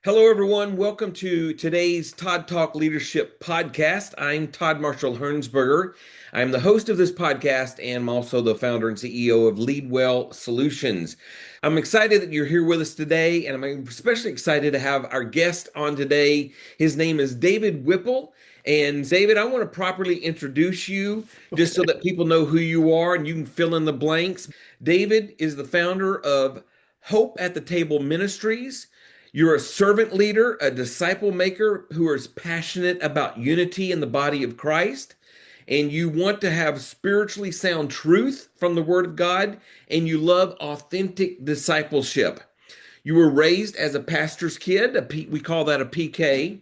Hello, everyone. Welcome to today's ToddTalk Leadership Podcast. I'm Todd Marshall Hearnsberger. I'm the host of this podcast and I'm also the founder and CEO of Leadwell Solutions. I'm excited that you're here with us today, and I'm especially excited to have our guest on today. His name is David Whipple. And David, I want to properly introduce you just so that people know who you are and you can fill in the blanks. David is the founder of Hope at the Table Ministries. You're a servant leader, a disciple maker who is passionate about unity in the body of Christ, and you want to have spiritually sound truth from the Word of God, and you love authentic discipleship. You were raised as a pastor's kid, we call that a PK,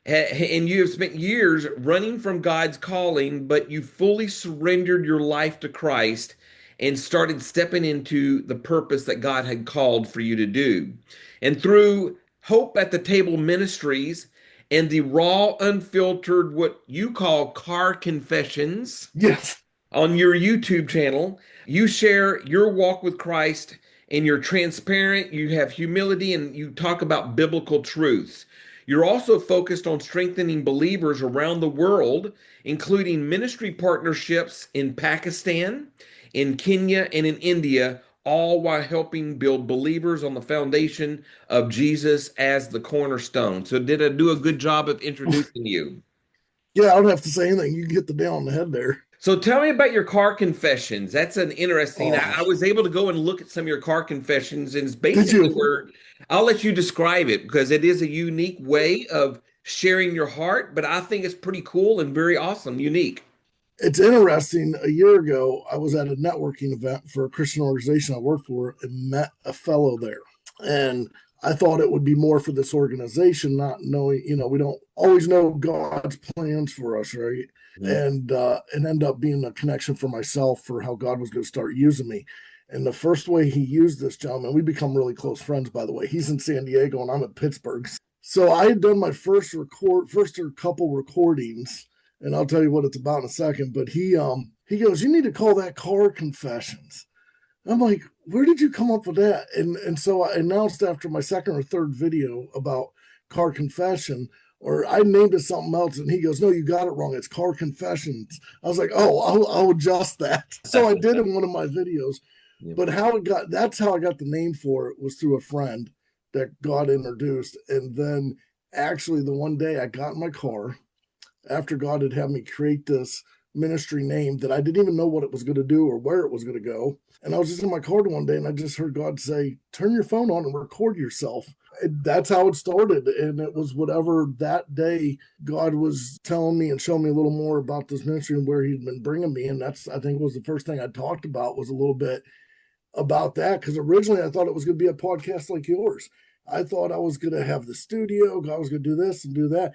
and you have spent years running from God's calling, but you fully surrendered your life to Christ and started stepping into the purpose that God had called for you to do. And through Hope at the Table Ministries and the raw, unfiltered, what you call car confessions, Yes. on your YouTube channel, you share your walk with Christ and you're transparent, you have humility, and you talk about biblical truths. You're also focused on strengthening believers around the world, including ministry partnerships in Pakistan, in Kenya, and in India, all while helping build believers on the foundation of Jesus as the cornerstone. So did I do a good job of introducing you? Yeah, I don't have to say anything. You can hit the nail on the head there. So tell me about your car confessions. That's an interesting. Oh, I was able to go and look at some of your car confessions, and it's did basically you? where I'll let you describe it because it is a unique way of sharing your heart, but I think it's pretty cool and very awesome, unique. It's interesting. A year ago, I was at a networking event for a Christian organization I worked for and met a fellow there. And I thought it would be more for this organization, not knowing, we don't always know God's plans for us, right? Mhm. And end up being a connection for myself for how God was going to start using me. And the first way he used this gentleman, we become really close friends, by the way. He's in San Diego and I'm in Pittsburgh. So I had done my first or couple recordings, and I'll tell you what it's about in a second. But he goes, "You need to call that car confessions." I'm like, "Where did you come up with that?" And so I announced after my second or third video about car confession, or I named it something else, and he goes, "No, you got it wrong. It's car confessions." I was like, "Oh, I'll adjust that." So I did in one of my videos. Yep. But that's how I got the name for it, was through a friend that God introduced. And then actually the one day I got in my car after God had me create this ministry name that I didn't even know what it was going to do or where it was going to go. And I was just in my car one day and I just heard God say, "Turn your phone on and record yourself." And that's how it started. And it was whatever that day God was telling me and showing me a little more about this ministry and where he'd been bringing me. And that's, I think, was the first thing I talked about, was a little bit about that, because originally I thought it was going to be a podcast like yours. I thought I was going to have the studio, God was going to do this and do that,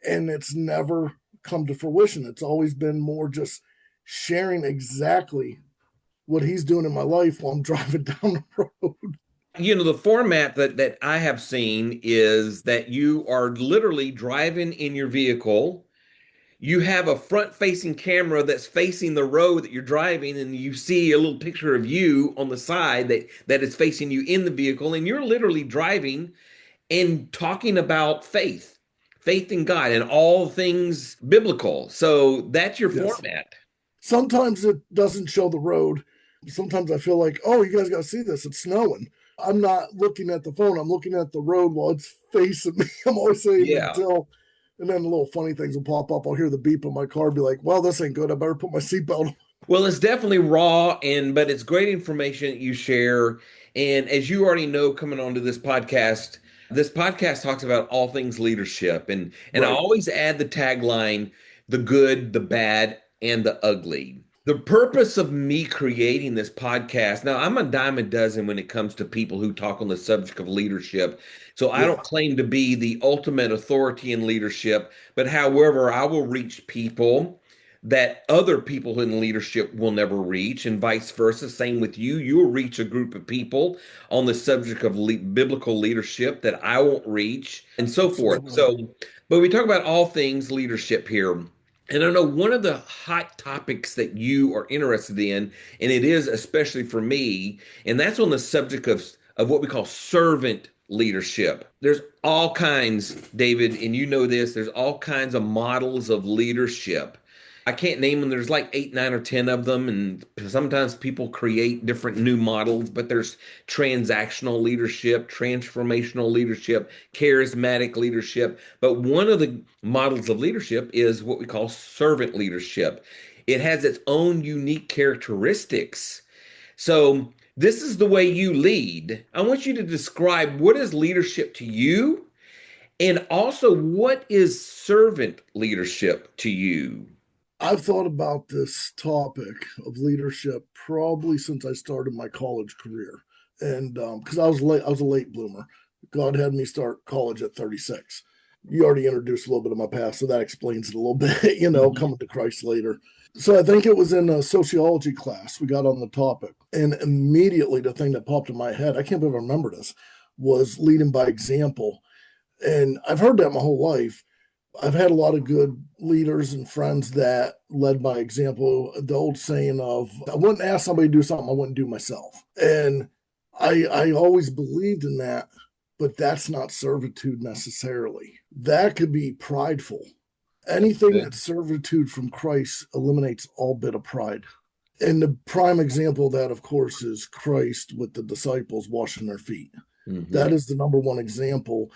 and it's never come to fruition. It's always been more just sharing exactly what he's doing in my life while I'm driving down the road. The format that I have seen is that you are literally driving in your vehicle. You have a front facing camera that's facing the road that you're driving, and you see a little picture of you on the side that is facing you in the vehicle, and you're literally driving and talking about faith in God and all things biblical. So that's your Yes. format. Sometimes it doesn't show the road. Sometimes I feel like, "Oh, you guys got to see this. It's snowing." I'm not looking at the phone. I'm looking at the road while it's facing me. I'm always saying Yeah. until, and then the little funny things will pop up. I'll hear the beep in my car, be like, "Well, this ain't good. I better put my seatbelt on." Well, it's definitely raw, but it's great information that you share. And as you already know, coming onto this podcast talks about all things leadership. And I Right. always add the tagline, the good, the bad, and the ugly. The purpose of me creating this podcast, now I'm a dime a dozen when it comes to people who talk on the subject of leadership. So I don't Yeah. claim to be the ultimate authority in leadership, but however, I will reach people that other people in leadership will never reach, and vice versa. Same with you. You will reach a group of people on the subject of biblical leadership that I won't reach, and so forth. Absolutely. But we talk about all things leadership here. And I know one of the hot topics that you are interested in, and it is especially for me, and that's on the subject of what we call servant leadership. There's all kinds, David, and you know this, there's all kinds of models of leadership. I can't name them. There's like 8, 9, or 10 of them. And sometimes people create different new models, but there's transactional leadership, transformational leadership, charismatic leadership. But one of the models of leadership is what we call servant leadership. It has its own unique characteristics. So this is the way you lead. I want you to describe what is leadership to you, and also what is servant leadership to you. I've thought about this topic of leadership probably since I started my college career. And because I was a late bloomer. God had me start college at 36. You already introduced a little bit of my past, so that explains it a little bit, coming to Christ later. So I think it was in a sociology class we got on the topic. And immediately the thing that popped in my head, I can't believe I remember this, was leading by example. And I've heard that my whole life. I've had a lot of good leaders and friends that led by example. The old saying of, I wouldn't ask somebody to do something I wouldn't do myself. And I always believed in that, but that's not servitude necessarily. That could be prideful. Anything that's servitude from Christ eliminates all bit of pride. And the prime example of that, of course, is Christ with the disciples washing their feet. Mm-hmm. That is the number one example,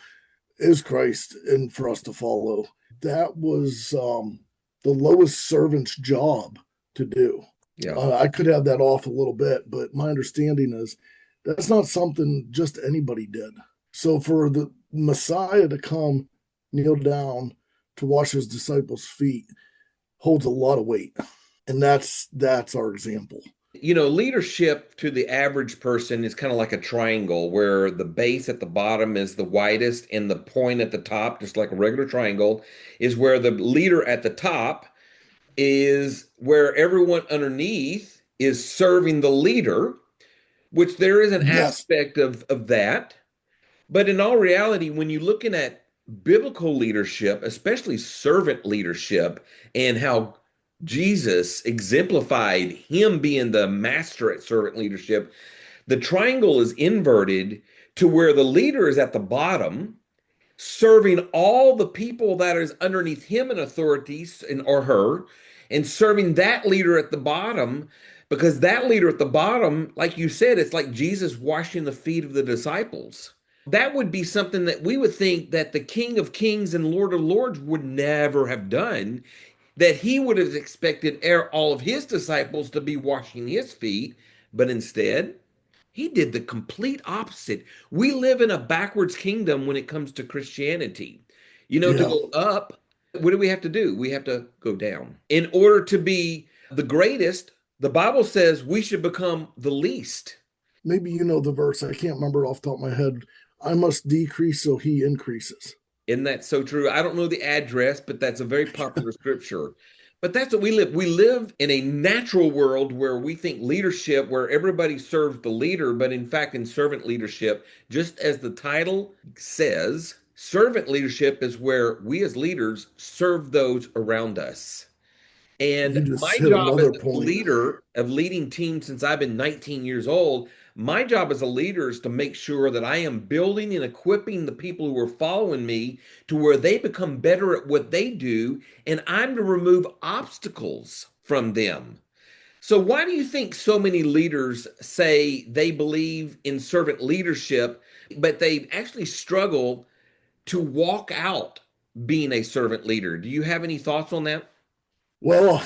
is Christ, and for us to follow. That was the lowest servant's job to do. Yeah. I could have that off a little bit, but my understanding is that's not something just anybody did. So for the Messiah to come, kneel down to wash his disciples' feet holds a lot of weight. And that's our example. Leadership to the average person is kind of like a triangle where the base at the bottom is the widest and the point at the top, just like a regular triangle, is where the leader at the top is where everyone underneath is serving the leader, which there is an aspect of that. But in all reality, when you're looking at biblical leadership, especially servant leadership, and how Jesus exemplified him being the master at servant leadership, the triangle is inverted to where the leader is at the bottom, serving all the people that is underneath him in authority or her, and serving that leader at the bottom, because that leader at the bottom, like you said, it's like Jesus washing the feet of the disciples. That would be something that we would think that the King of Kings and Lord of Lords would never have done, that he would have expected all of his disciples to be washing his feet, but instead, he did the complete opposite. We live in a backwards kingdom when it comes to Christianity. To go up, what do we have to do? We have to go down. In order to be the greatest, the Bible says we should become the least. Maybe you know the verse. I can't remember off the top of my head. I must decrease so he increases. Isn't that so true? I don't know the address, but that's a very popular scripture. But that's what we live. We live in a natural world where we think leadership, where everybody serves the leader, but in fact, in servant leadership, just as the title says, servant leadership is where we as leaders serve those around us. And my job as a leader of leading teams since I've been 19 years old, my job as a leader is to make sure that I am building and equipping the people who are following me to where they become better at what they do, and I'm to remove obstacles from them. So why do you think so many leaders say they believe in servant leadership, but they actually struggle to walk out being a servant leader? Do you have any thoughts on that? Well,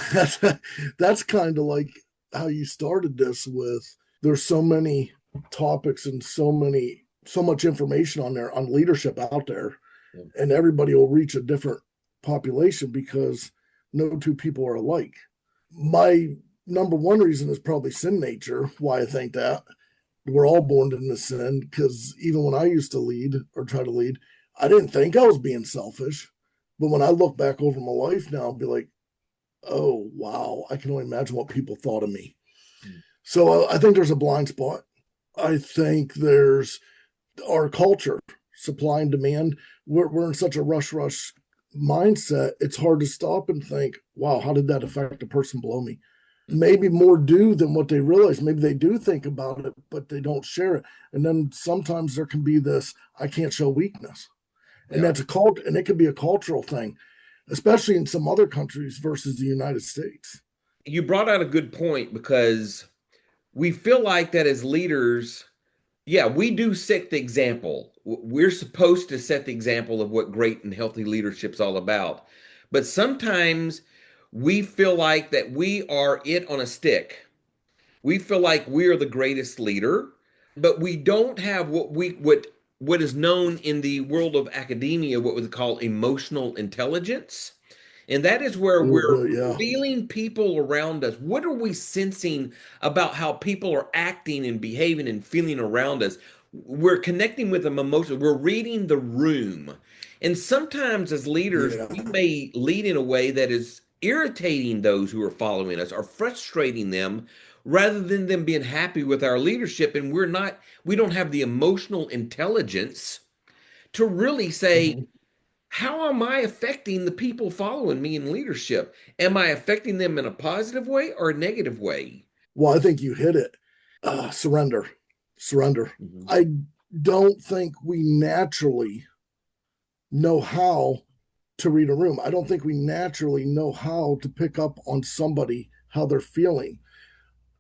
that's kind of like how you started this with, there's so many topics and so much information on there on leadership out there, and everybody will reach a different population because no two people are alike. My number one reason is probably sin nature, why I think that. We're all born into sin, because even when I used to lead or try to lead, I didn't think I was being selfish. But when I look back over my life now, I'll be like, oh, wow, I can only imagine what people thought of me. So I think there's a blind spot. I think there's our culture, supply and demand. We're in such a rush mindset. It's hard to stop and think, wow, how did that affect the person below me? maybe more do than what they realize. Maybe they do think about it, but they don't share it. And then sometimes there can be this, I can't show weakness. And Yeah. that's a cult, and it could be a cultural thing, especially in some other countries versus the United States. You brought out a good point because we feel like that as leaders, yeah, we do set the example. We're supposed to set the example of what great and healthy leadership's all about. But sometimes we feel like that we are it on a stick. We feel like we are the greatest leader, but we don't have what is known in the world of academia, what we call emotional intelligence. And that is where Oh, we're really? Yeah. feeling people around us. What are we sensing about how people are acting and behaving and feeling around us? We're connecting with them emotionally. We're reading the room. And sometimes as leaders, Yeah. we may lead in a way that is irritating those who are following us or frustrating them rather than them being happy with our leadership. And we don't have the emotional intelligence to really say, Mhm. how am I affecting the people following me in leadership? Am I affecting them in a positive way or a negative way? Well, I think you hit it. Surrender. Surrender. Mhm. I don't think we naturally know how to read a room. I don't think we naturally know how to pick up on somebody, how they're feeling.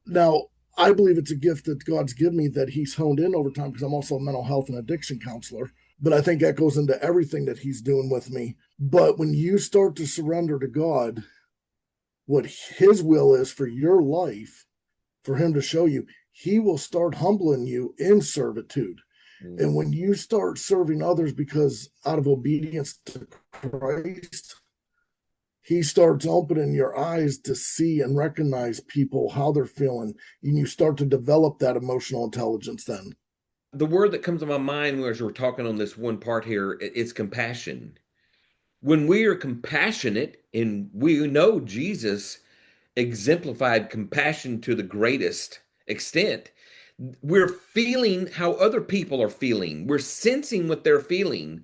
Now, I believe it's a gift that God's given me that He's honed in over time because I'm also a mental health and addiction counselor. But I think that goes into everything that He's doing with me. But when you start to surrender to God, what His will is for your life, for Him to show you, He will start humbling you in servitude. And Mm. when you start serving others because out of obedience to Christ, He starts opening your eyes to see and recognize people, how they're feeling. And you start to develop that emotional intelligence then. The word that comes to my mind as we're talking on this one part here is compassion. When we are compassionate, and we know Jesus exemplified compassion to the greatest extent, we're feeling how other people are feeling. We're sensing what they're feeling.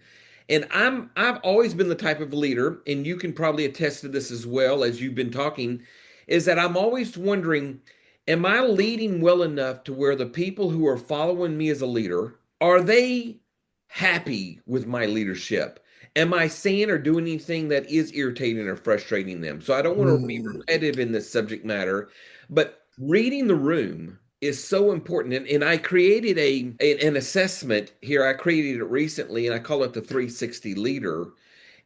And I've always been the type of leader, and you can probably attest to this as well as you've been talking, is that I'm always wondering, am I leading well enough to where the people who are following me as a leader, are they happy with my leadership? Am I saying or doing anything that is irritating or frustrating them? So I don't want to be Mm, repetitive in this subject matter, but reading the room is so important. And I created an assessment here. I created it recently, and I call it the 360 leader.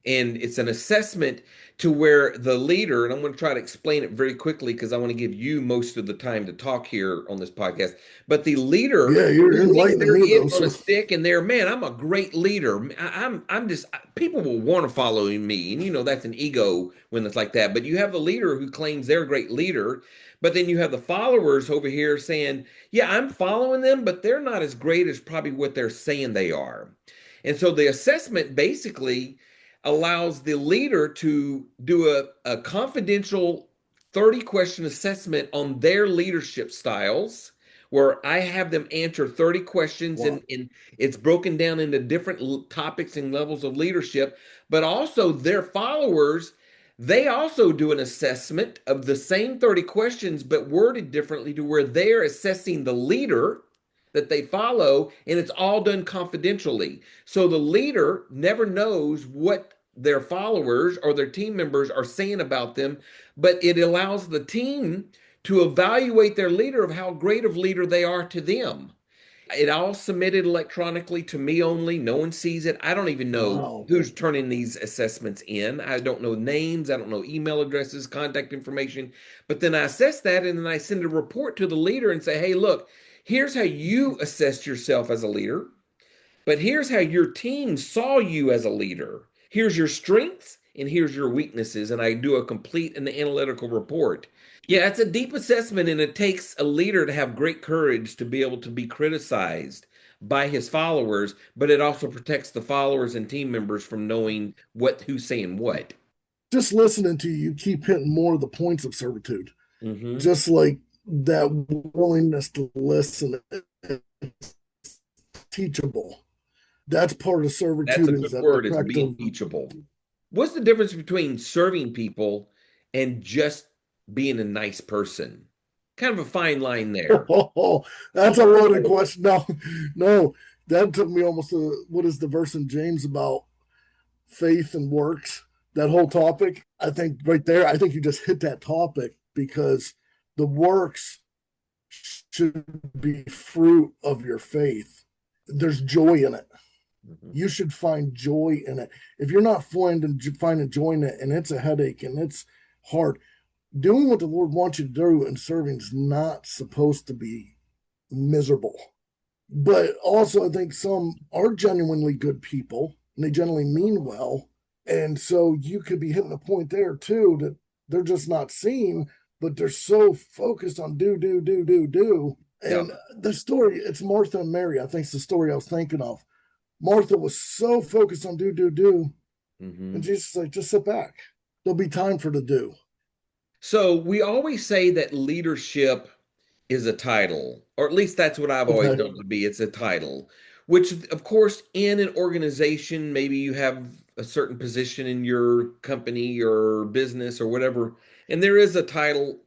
And it's an assessment to where the leader, and I'm going to try to explain it very quickly because I want to give you most of the time to talk here on this podcast. But the leader yeah, you're believes enlightening they're me it though. on a So, stick, and they're, man, I'm a great leader. I'm just, people will want to follow me, and that's an ego when it's like that. But you have the leader who claims they're a great leader, but then you have the followers over here saying, yeah, I'm following them, but they're not as great as probably what they're saying they are. And so the assessment basically allows the leader to do a confidential 30-question assessment on their leadership styles, where I have them answer 30 questions, wow. and it's broken down into different topics and levels of leadership. But also their followers, they also do an assessment of the same 30 questions, but worded differently to where they're assessing the leader that they follow, and it's all done confidentially. So the leader never knows what their followers or their team members are saying about them, but it allows the team to evaluate their leader of how great of leader they are to them. It all submitted electronically to me only. No one sees it. I don't even know Wow. who's turning these assessments in. I don't know names. I don't know email addresses, contact information. But then I assess that, and then I send a report to the leader and say, hey, look, here's how you assessed yourself as a leader, but here's how your team saw you as a leader. Here's your strengths and here's your weaknesses. And I do a complete and analytical report. Yeah, it's a deep assessment, and it takes a leader to have great courage to be able to be criticized by his followers, but it also protects the followers and team members from knowing who's saying what. Just listening to you, you keep hitting more of the points of servitude. Hmm. Just like that willingness to listen, teachable. That's part of That's servitude, a is good that the word, is practice being of, teachable. What's the difference between serving people and just being a nice person? Kind of a fine line there. Oh, that's a loaded question. No, no, that took me almost to what is the verse in James about faith and works? That whole topic. I think right there, I think you just hit that topic because the works should be fruit of your faith. There's joy in it. Mhm. You should find joy in it. If you're not finding joy in it and it's a headache and it's hard, doing what the Lord wants you to do and serving is not supposed to be miserable. But also, I think some are genuinely good people and they generally mean well. And so you could be hitting a point there too that they're just not seeing, but they're so focused on do. Yeah. And the story, it's Martha and Mary, I think it's the story I was thinking of. Martha was so focused on do. And Jesus is like, just sit back. There'll be time for the do. So we always say that leadership is a title, or at least that's what I've always Okay. known to be. It's a title, which, of course, in an organization, maybe you have a certain position in your company or business or whatever, and there is a title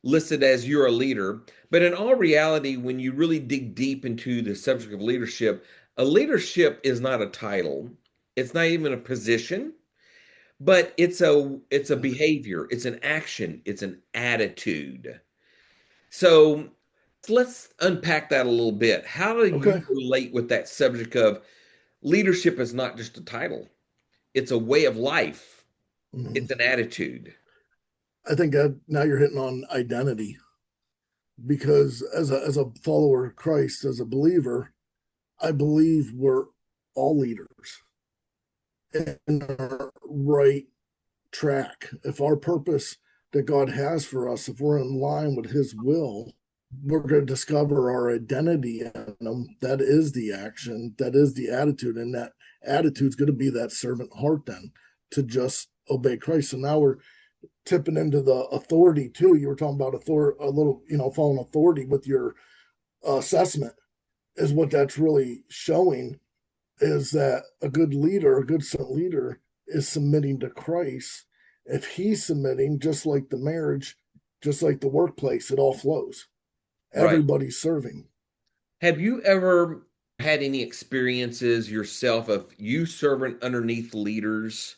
listed as you're a leader. But in all reality, when you really dig deep into the subject of leadership, a leadership is not a title. It's not even a position, but it's a behavior, it's an action, it's an attitude. So let's unpack that a little bit. How do you Okay. relate with that subject of leadership is not just a title, it's a way of life, Mhm. it's an attitude. I think now you're hitting on identity because as a follower of Christ, as a believer, I believe we're all leaders in our right track. If our purpose that God has for us, if we're in line with His will, we're going to discover our identity in Him. That is the action, that is the attitude, and that attitude is going to be that servant heart then to just obey Christ. So now we're tipping into the authority too. You were talking about authority, a little, following authority with your assessment is what that's really showing is that a good leader, a good servant leader is submitting to Christ. If he's submitting, just like the marriage, just like the workplace, it all flows. Right. Everybody's serving. Have you ever had any experiences yourself of you serving underneath leaders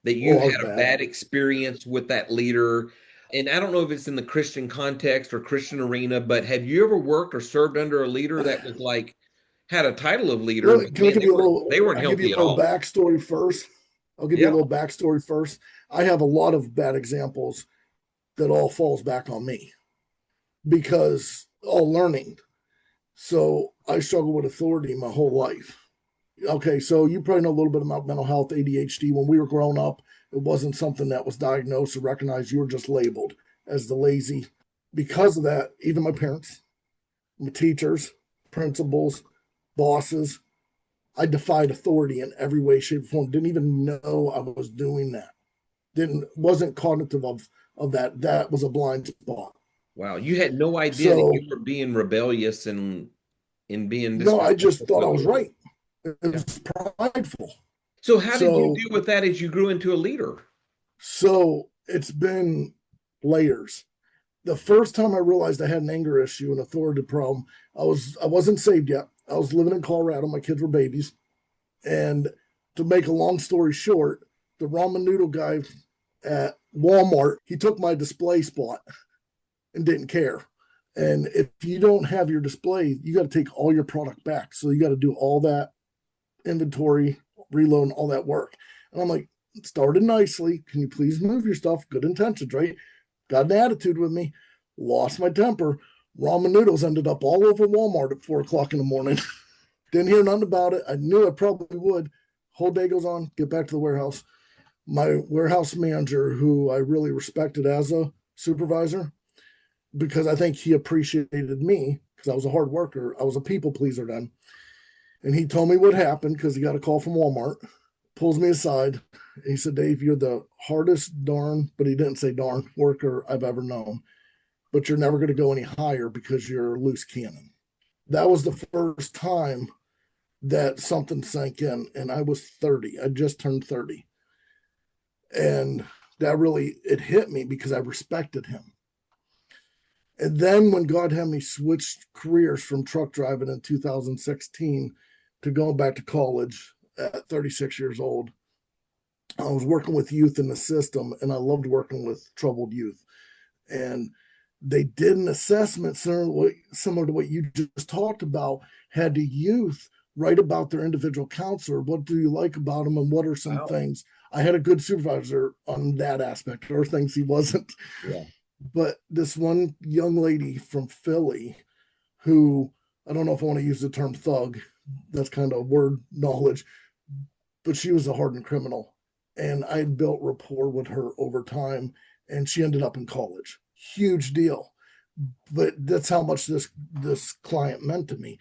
that Oh, you I was had a bad. bad experience with that leader? And I don't know if it's in the Christian context or Christian arena, but have you ever worked or served under a leader that was like had a title of leader, Well, but can I man, give you a they little? weren't I give you healthy a at little all. backstory first. I'll give you a Yeah. little backstory first. I have a lot of bad examples that all falls back on me because all learning. So I struggled with authority my whole life. Okay, so you probably know a little bit about mental health, ADHD. When we were growing up, it wasn't something that was diagnosed or recognized. You were just labeled as the lazy. Because of that, even my parents, my teachers, principals, bosses, I defied authority in every way, shape, or form. Didn't even know I was doing that. Didn't wasn't cognitive of that. That was a blind spot. Wow. You had no idea that you So were being rebellious and being no, I just disrespectful to thought I was authority. right. It Yeah. was prideful. So how did you So deal with that as you grew into a leader? so it's been layers. The first time I realized I had an anger issue, an authority problem, I wasn't saved yet. I was living in Colorado. My kids were babies, and to make a long story short, the ramen noodle guy at Walmart he took my display spot and didn't care. And if you don't have your display, you got to take all your product back. So you got to do all that inventory, reload, and all that work. And I'm like, it started nicely. Can you please move your stuff? Good intentions, right? Got an attitude with me. Lost my temper. Ramen noodles ended up all over Walmart at 4 o'clock in the morning. Didn't hear nothing about it. I knew I probably would. Whole day goes on. Get back to the warehouse. My warehouse manager, who I really respected as a supervisor, because I think he appreciated me because I was a hard worker. I was a people pleaser then. And he told me what happened because he got a call from Walmart, pulls me aside. And he said, Dave, you're the hardest darn, but he didn't say darn worker I've ever known, but you're never going to go any higher because you're a loose cannon. That was the first time that something sank in. And I was 30. I just turned 30. And it hit me because I respected him. And then when God had me switch careers from truck driving in 2016 to going back to college at 36 years old, I was working with youth in the system, and I loved working with troubled youth. And they did an assessment similar to what you just talked about, had the youth write about their individual counselor. What do you like about him, and what are some things? I had a good supervisor on that aspect. There are things he wasn't. Yeah. But this one young lady from Philly who, I don't know if I want to use the term thug, that's kind of word knowledge, but she was a hardened criminal. And I had built rapport with her over time, and she ended up in college. Huge deal. But that's how much this client meant to me.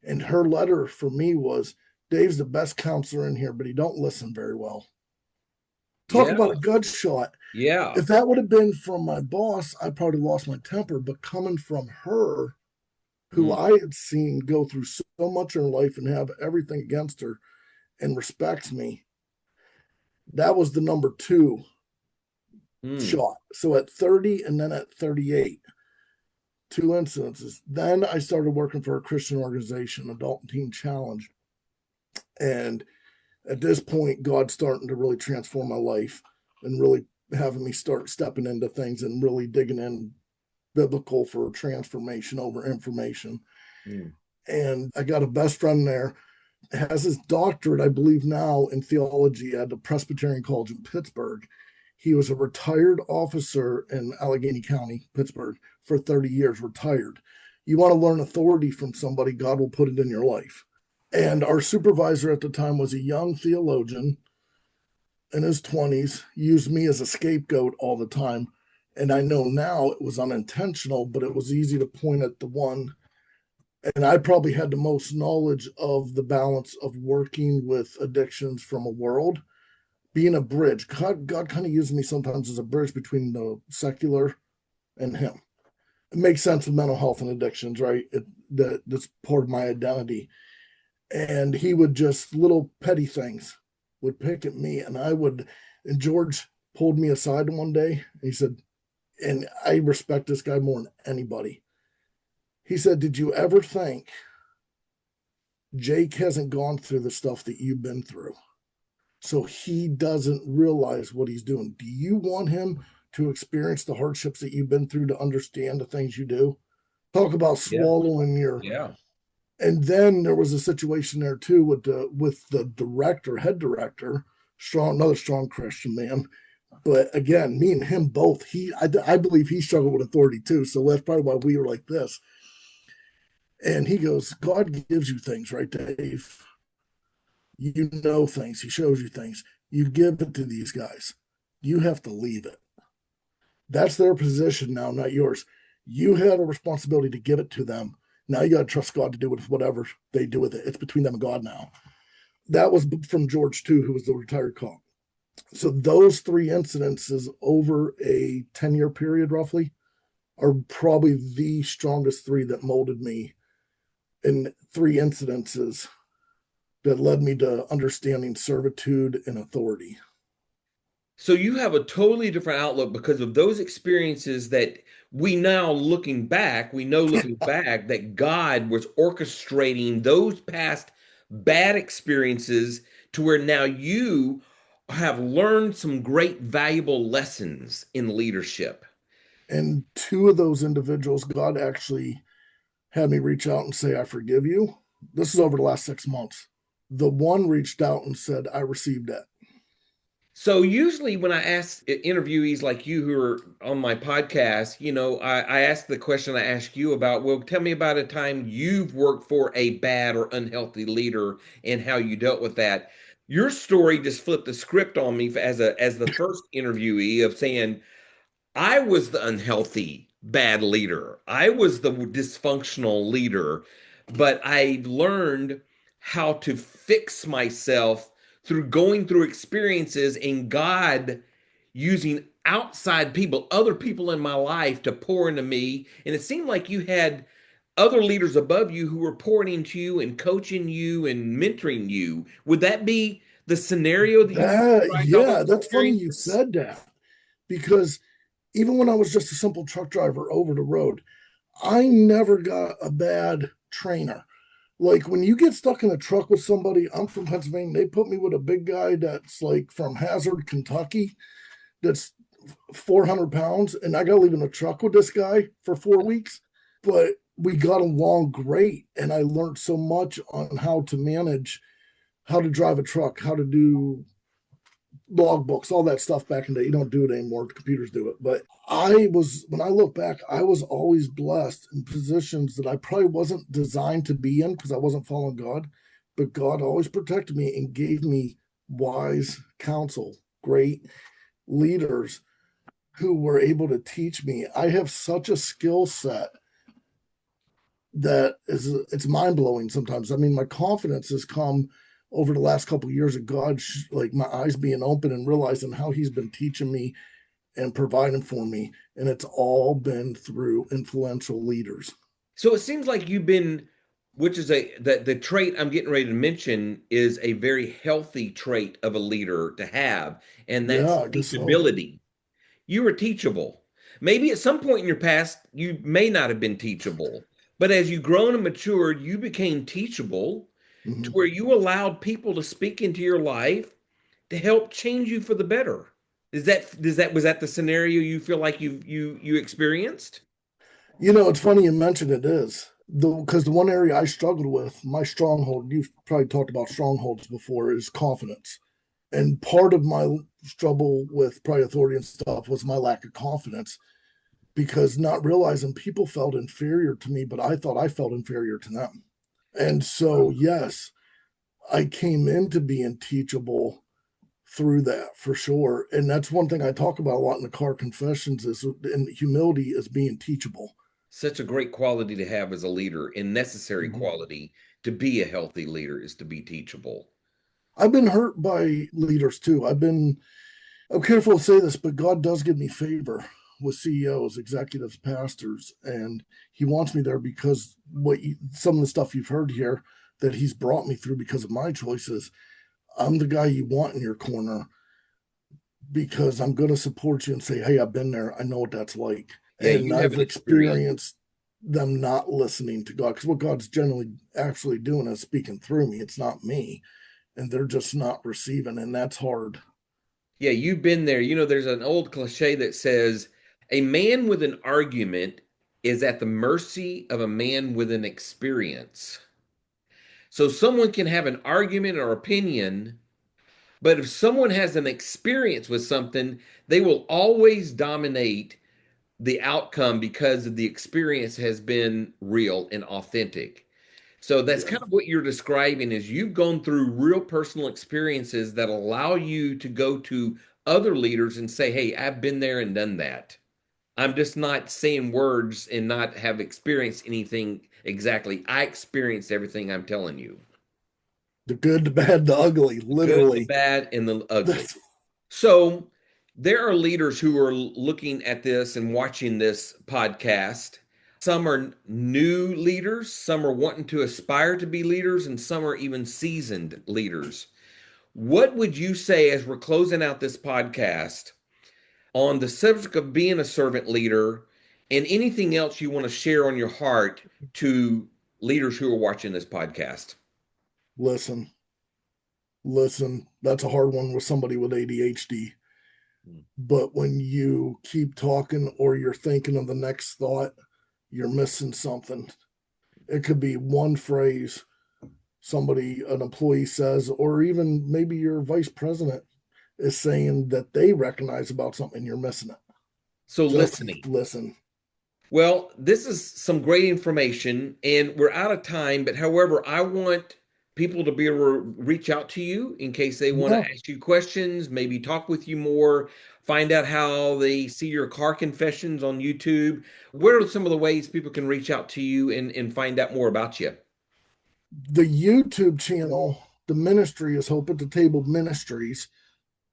And her letter for me was, Dave's the best counselor in here, but he don't listen very well. Talk about a gut shot. Yeah. If that would have been from my boss, I probably lost my temper. But coming from her, who I had seen go through so much in her life and have everything against her and respects me, that was the number 2 shot. So at 30 and then at 38, 2 incidences. Then I started working for a Christian organization, Adult and Teen Challenge. And at this point, God's starting to really transform my life and really having me start stepping into things and really digging in biblical for transformation over information. And I got a best friend there, has his doctorate, I believe now, in theology at the Presbyterian College in Pittsburgh. He was a retired officer in Allegheny County, Pittsburgh, for 30 years, retired. You want to learn authority from somebody, God will put it in your life. And our supervisor at the time was a young theologian in his 20s, used me as a scapegoat all the time. And I know now it was unintentional, but it was easy to point at the one. And I probably had the most knowledge of the balance of working with addictions from a world, being a bridge. God kind of used me sometimes as a bridge between the secular and him. It makes sense with mental health and addictions, right? That's part of my identity. And he would just, little petty things would pick at me, and George pulled me aside one day, and he said, and I respect this guy more than anybody. He said, did you ever think Jake hasn't gone through the stuff that you've been through? So he doesn't realize what he's doing. Do you want him to experience the hardships that you've been through to understand the things you do? Talk about swallowing your... Yeah. And then there was a situation there too with the head director, another strong Christian man. But again, me and him both, I believe he struggled with authority too. So that's probably why we were like this. And he goes, God gives you things, right, Dave? You know things. He shows you things. You give it to these guys. You have to leave it. That's their position now, not yours. You had a responsibility to give it to them. Now you got to trust God to do with whatever they do with it. It's between them and God now. That was from George too, who was the retired cop. So those 3 incidences over a 10-year period roughly are probably the strongest 3 that molded me, in 3 incidences that led me to understanding servitude and authority. So you have a totally different outlook because of those experiences that we now looking back that God was orchestrating those past bad experiences to where now you have learned some great valuable lessons in leadership. And 2 of those individuals, God actually had me reach out and say, I forgive you. This is over the last 6 months. The one reached out and said, I received that. So usually when I ask interviewees like you who are on my podcast, I ask the question I ask you about, well, tell me about a time you've worked for a bad or unhealthy leader and how you dealt with that. Your story just flipped the script on me as the first interviewee of saying, I was the unhealthy, bad leader. I was the dysfunctional leader, but I learned how to fix myself through going through experiences and God using outside people, other people in my life to pour into me. And it seemed like you had other leaders above you who were pouring into you and coaching you and mentoring you. Would that be the scenario that you described all those That's funny you experiences? said that. because even when I was just a simple truck driver over the road, I never got a bad trainer. Like when you get stuck in a truck with somebody, I'm from Pennsylvania, they put me with a big guy that's like from Hazard, Kentucky, that's 400 pounds, and I got to live in a truck with this guy for 4 weeks. But we got along great, and I learned so much on how to manage, how to drive a truck, how to do logbooks, all that stuff back in the day. You don't do it anymore. The computers do it. But when I look back, I was always blessed in positions that I probably wasn't designed to be in because I wasn't following God. But God always protected me and gave me wise counsel, great leaders who were able to teach me. I have such a skill set that it's mind blowing sometimes. I mean, my confidence has come over the last couple of years of God, like my eyes being open and realizing how He's been teaching me and providing for me, and it's all been through influential leaders. So it seems like you've been, which is the trait I'm getting ready to mention is a very healthy trait of a leader to have, and that's Yeah, I guess so. teachability. You were teachable. Maybe at some point in your past, you may not have been teachable, but as you grown and matured, you became teachable to Mm-hmm. where you allowed people to speak into your life to help change you for the better. Was that the scenario you feel like you experienced? You know, it's funny you mentioned it is because the one area I struggled with, my stronghold, you've probably talked about strongholds before, is confidence. And part of my struggle with probably authority and stuff was my lack of confidence because not realizing people felt inferior to me, but I thought I felt inferior to them. And so, yes, I came into being teachable through that for sure. And that's one thing I talk about a lot in the car confessions is and humility is being teachable. Such a great quality to have as a leader, and necessary Mhm. quality to be a healthy leader is to be teachable. I've been hurt by leaders too. I'm careful to say this, but God does give me favor with CEOs, executives, pastors, and He wants me there because some of the stuff you've heard here that He's brought me through because of my choices. I'm the guy you want in your corner because I'm going to support you and say, hey, I've been there. I know what that's like. Yeah, And you have I've an experience. experienced them not listening to God because what God's generally actually doing is speaking through me. It's not me. And they're just not receiving. And that's hard. Yeah, you've been there. There's an old cliche that says a man with an argument is at the mercy of a man with an experience. So someone can have an argument or opinion, but if someone has an experience with something, they will always dominate the outcome because of the experience has been real and authentic. So that's Yeah. kind of what you're describing is you've gone through real personal experiences that allow you to go to other leaders and say, "Hey, I've been there and done that. I'm just not saying words and not have experienced anything exactly. I experienced everything I'm telling you. The good, the bad, the ugly, The good, the literally. bad, and the ugly." That's, So there are leaders who are looking at this and watching this podcast. Some are new leaders, some are wanting to aspire to be leaders, and some are even seasoned leaders. What would you say as we're closing out this podcast on the subject of being a servant leader and anything else you want to share on your heart to leaders who are watching this podcast? listen, listen. That's a hard one with somebody with ADHD. But when you keep talking or you're thinking of the next thought, you're missing something. It could be one phrase an employee says, or even maybe your vice president is saying that they recognize about something, you're missing it. So, Just listening. listen. Well, this is some great information, and we're out of time. But however, I want people to be able to reach out to you in case they want to Yeah. ask you questions, maybe talk with you more, find out how they see your car confessions on YouTube. What are some of the ways people can reach out to you and find out more about you? The YouTube channel, the ministry is Hope at the Table Ministries.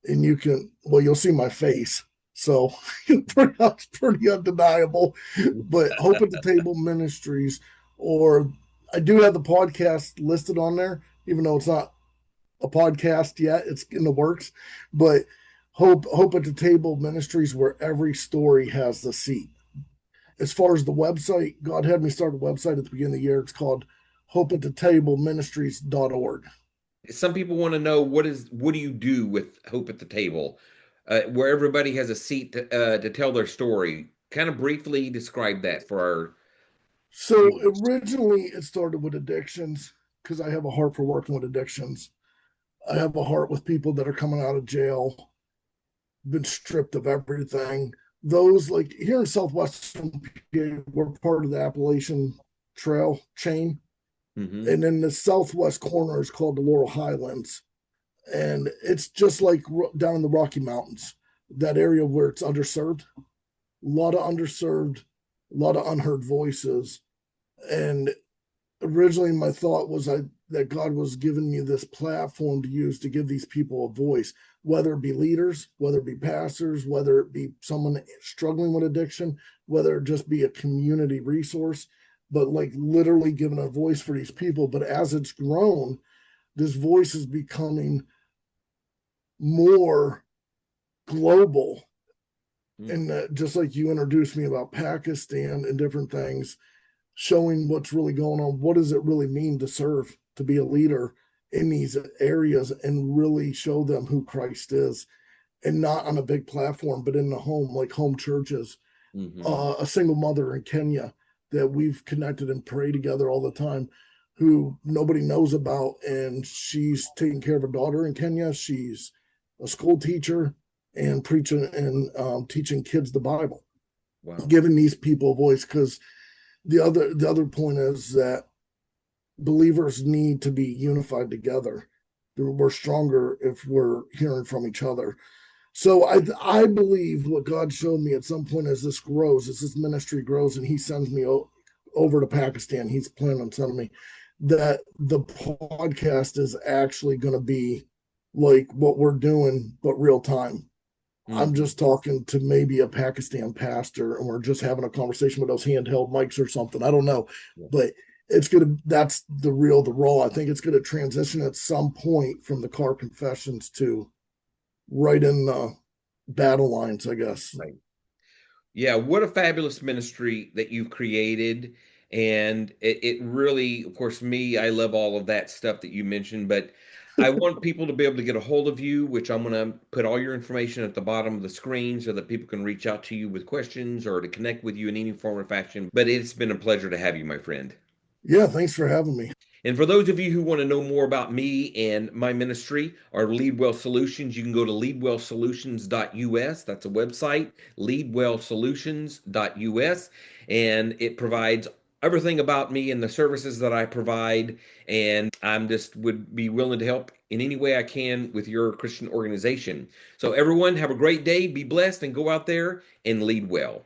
And you'll see my face. So it's pretty undeniable. But Hope at the Table Ministries, or I do have the podcast listed on there, even though it's not a podcast yet, it's in the works. But Hope at the Table Ministries, where every story has the seat. As far as the website, God had me start a website at the beginning of the year. It's called hopeatthetableministries.org. Some people want to know what do you do with Hope at the Table, where everybody has a seat to tell their story. Kind of briefly describe that for our So viewers. originally it started with addictions because I have a heart for working with addictions. I have a heart with people that are coming out of jail, been stripped of everything. Those, like here in Southwestern PA, we're part of the Appalachian Trail chain. Hmm. And then the southwest corner is called the Laurel Highlands. And it's just like down in the Rocky Mountains, that area where it's underserved, a lot of underserved, a lot of unheard voices. And originally my thought was that God was giving me this platform to use to give these people a voice, whether it be leaders, whether it be pastors, whether it be someone struggling with addiction, whether it just be a community resource, but like literally giving a voice for these people. But as it's grown, this voice is becoming more global. And just like you introduced me about Pakistan and different things, showing what's really going on. What does it really mean to serve, to be a leader in these areas and really show them who Christ is, and not on a big platform, but in the home, like home churches. Hmm. A single mother in Kenya that we've connected and pray together all the time, who nobody knows about. And she's taking care of her daughter in Kenya. She's a school teacher and preaching and teaching kids the Bible, Wow. giving these people a voice. Because the other point is that believers need to be unified together. We're stronger if we're hearing from each other. So I believe what God showed me at some point as this grows, as this ministry grows, and He sends me over to Pakistan. He's planning on sending me, that the podcast is actually going to be like what we're doing, but real time. I'm Hmm. just talking to maybe a Pakistan pastor, and we're just having a conversation with those handheld mics or something. I don't know, Yeah. but that's the raw. I think it's gonna transition at some point from the car confessions to right in the battle lines, I guess. Right. Yeah, what a fabulous ministry that you've created. And it really, of course, me, I love all of that stuff that you mentioned, but I want people to be able to get a hold of you, which I'm going to put all your information at the bottom of the screen so that people can reach out to you with questions or to connect with you in any form or fashion. But it's been a pleasure to have you, my friend. Yeah, thanks for having me. And for those of you who want to know more about me and my ministry or Leadwell Solutions, you can go to leadwellsolutions.us. That's a website, leadwellsolutions.us, and it provides everything about me and the services that I provide. And I'm just would be willing to help in any way I can with your Christian organization. So everyone have a great day, be blessed, and go out there and lead well.